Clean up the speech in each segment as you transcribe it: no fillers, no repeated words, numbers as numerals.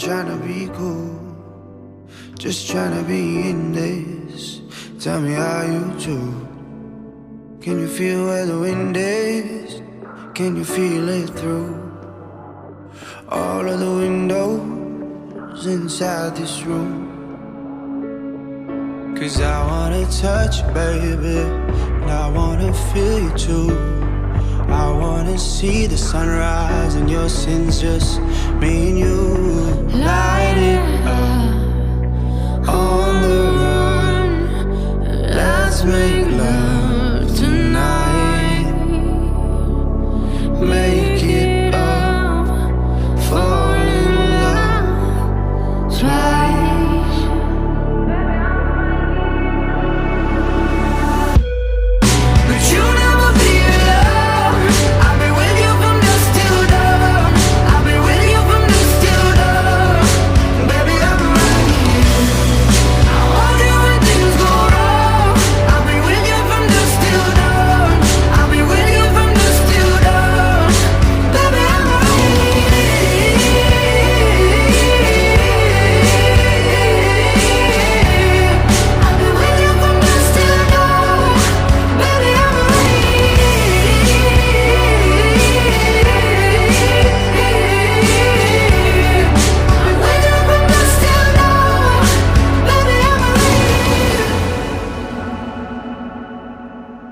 trying to be cool, just trying to be in this. Tell me how you do. Can you feel where the wind is? Can you feel it through all of the windows inside this room? 'Cause I wanna touch you, baby, and I wanna feel you too. I wanna see the sunrise and your sins, just me and you. Light it up on the run. Let's make love tonight. Make it up, fall in love twice.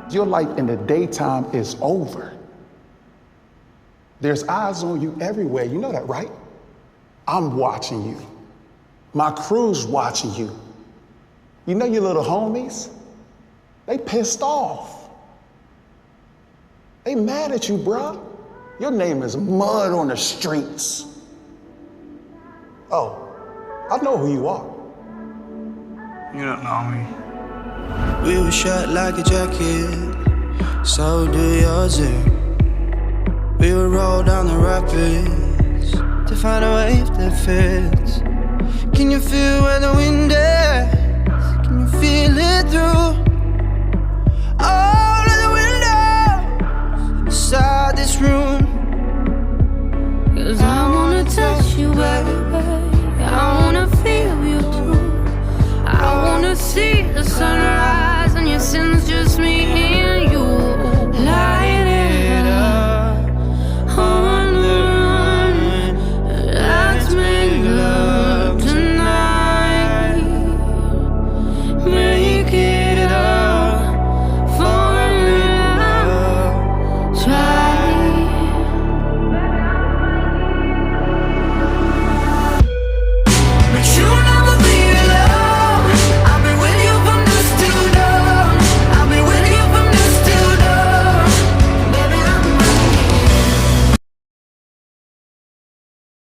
Your life in the daytime is over. There's eyes on you everywhere. You know that, right? I'm watching you. My crew's watching you. You know your little homies? They pissed off. They mad at you, bruh. Your name is mud on the streets. Oh, I know who you are. You don't know me. We were shut like a jacket, so do yours. We would roll down the rapids to find a wave that fits. Can you feel where the